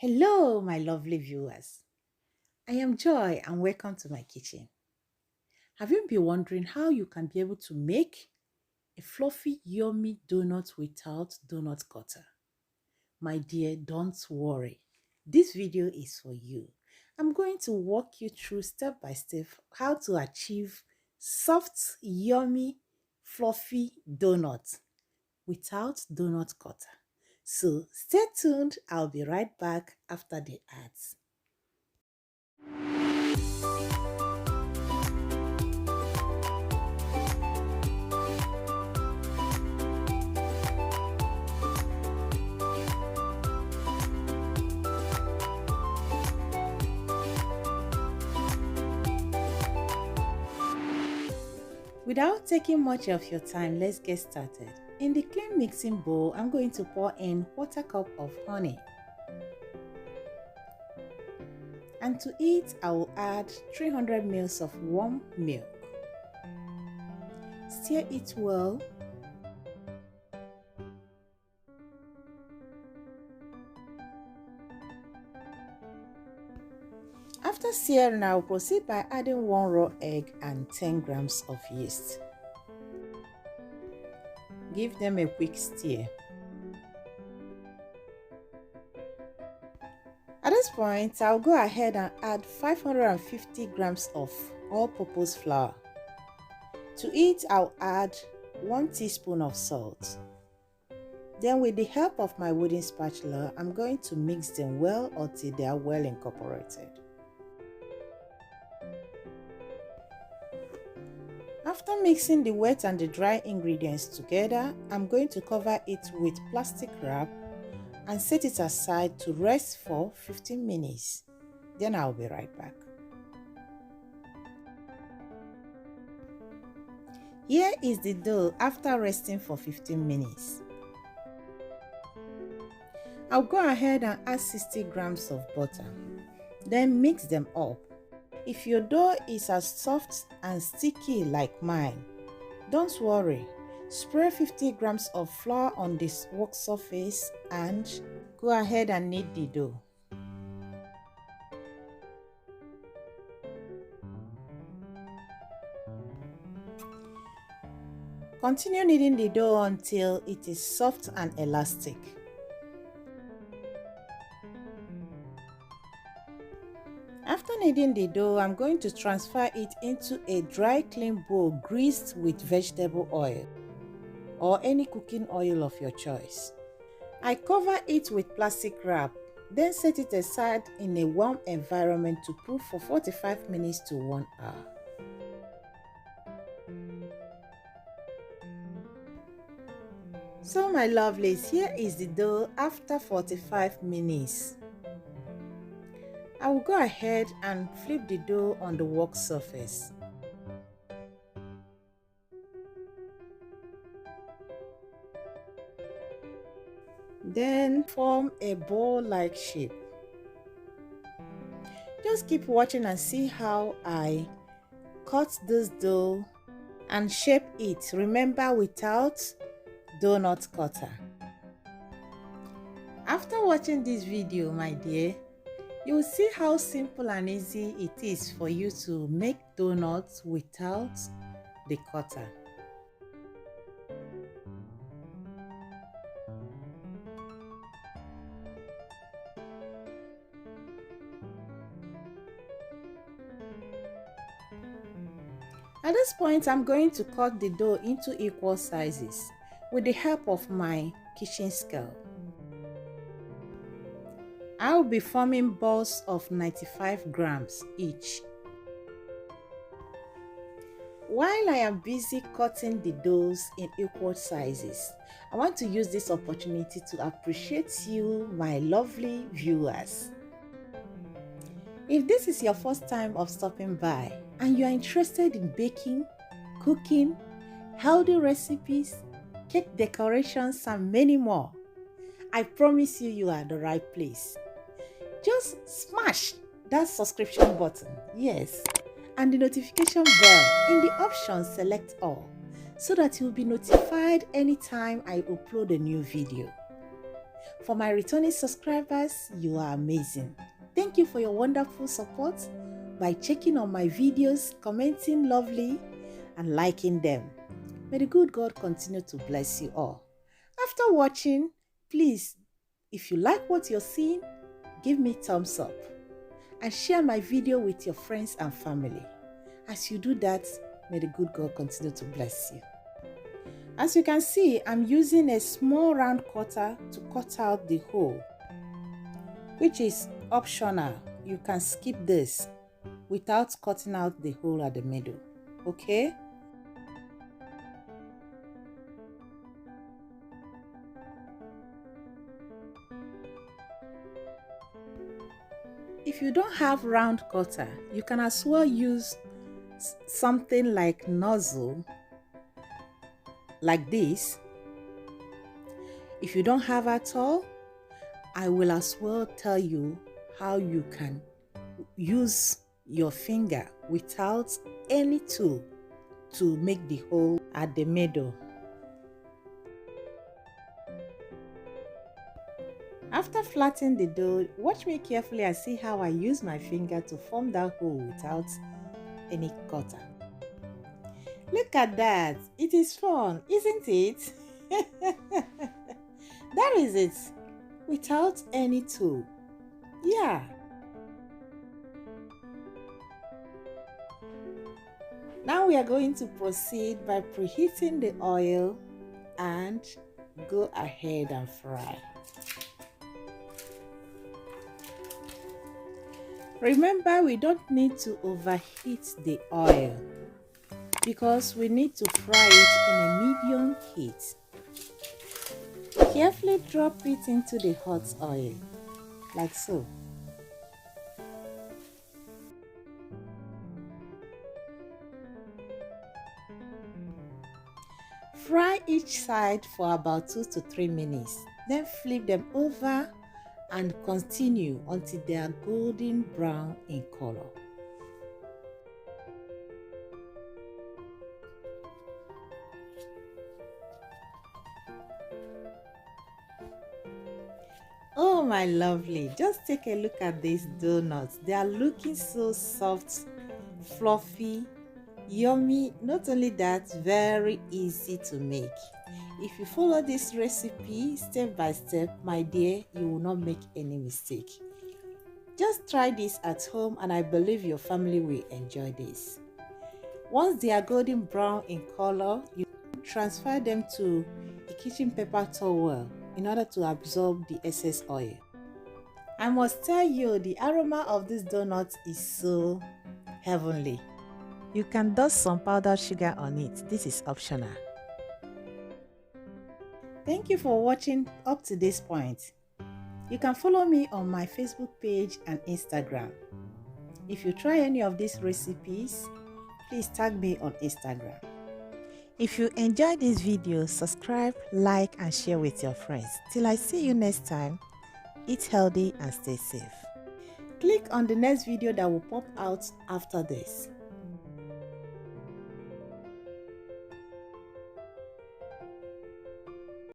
Hello, my lovely viewers. I am Joy and welcome to my kitchen. Have you been wondering how you can be able to make a fluffy, yummy donut without donut cutter? My dear, don't worry. This video is for you. I'm going to walk you through step by step how to achieve soft, yummy, fluffy donuts without donut cutter. So stay tuned. I'll be right back after the ads. Without taking much of your time, let's get started. In the clean mixing bowl, I'm going to pour in 1/4 cup of honey. And to it, I will add 300 ml of warm milk. Stir it well. After stirring, I will proceed by adding 1 raw egg and 10 grams of yeast. Give them a quick stir. At this point, I'll go ahead and add 550 grams of all-purpose flour. To it, I'll add 1 teaspoon of salt. Then with the help of my wooden spatula, I'm going to mix them well until they are well incorporated. After mixing the wet and the dry ingredients together, I'm going to cover it with plastic wrap and set it aside to rest for 15 minutes. Then I'll be right back. Here is the dough after resting for 15 minutes. I'll go ahead and add 60 grams of butter. Then mix them up. If your dough is as soft and sticky like mine, don't worry. Spray 50 grams of flour on this work surface and go ahead and knead the dough. Continue kneading the dough until it is soft and elastic. After kneading the dough, I'm going to transfer it into a dry clean bowl greased with vegetable oil or any cooking oil of your choice. I cover it with plastic wrap, then set it aside in a warm environment to cook for 45 minutes to 1 hour. So my lovelies, here is the dough after 45 minutes. I will go ahead and flip the dough on the work surface. Then form a ball-like shape. Just keep watching and see how I cut this dough and shape it. Remember, without donut cutter. After watching this video, my dear, you will see how simple and easy it is for you to make donuts without the cutter. At this point, I'm going to cut the dough into equal sizes with the help of my kitchen scale. I'll be forming balls of 95 grams each. While I am busy cutting the doughs in equal sizes, I want to use this opportunity to appreciate you, my lovely viewers. If this is your first time of stopping by and you are interested in baking, cooking, healthy recipes, cake decorations, and many more, I promise you are at the right place. Just smash that subscription button, yes, and the notification bell. In the option, select all so that you'll be notified anytime I upload a new video. For my returning subscribers, you are amazing. Thank you for your wonderful support by checking on my videos, commenting lovely, and liking them. May the good God continue to bless you all. After watching, please, if you like what you're seeing, give me thumbs up and share my video with your friends and family. As you do that, may the good God continue to bless you. As you can see, I'm using a small round cutter to cut out the hole, which is optional. You can skip this without cutting out the hole at the middle, okay? If you don't have round cutter, you can as well use something like nozzle, like this. If you don't have at all, I will as well tell you how you can use your finger without any tool to make the hole at the middle. After flattening the dough, watch me carefully and see how I use my finger to form that hole without any cutter. Look at that! It is fun, isn't it? That is it, without any tool. Yeah. Now we are going to proceed by preheating the oil and go ahead and fry. Remember, we don't need to overheat the oil because we need to fry it in a medium heat. Carefully drop it into the hot oil, like so. Fry each side for about 2 to 3 minutes, then flip them over and continue until they are golden brown in color. Oh my lovely, just take a look at these donuts. They are looking so soft, fluffy, yummy. Not only that, very easy to make. If you follow this recipe step by step, my dear, you will not make any mistake. Just try this at home and I believe your family will enjoy this. Once they are golden brown in color, you transfer them to a kitchen paper towel in order to absorb the excess oil. I must tell you, the aroma of this donut is so heavenly. You can dust some powdered sugar on it. This is optional. Thank you for watching up to this point. You can follow me on my Facebook page and Instagram. If you try any of these recipes, please tag me on Instagram. If you enjoyed this video, subscribe, like, and share with your friends. Till I see you next time, eat healthy and stay safe. Click on the next video that will pop out after this.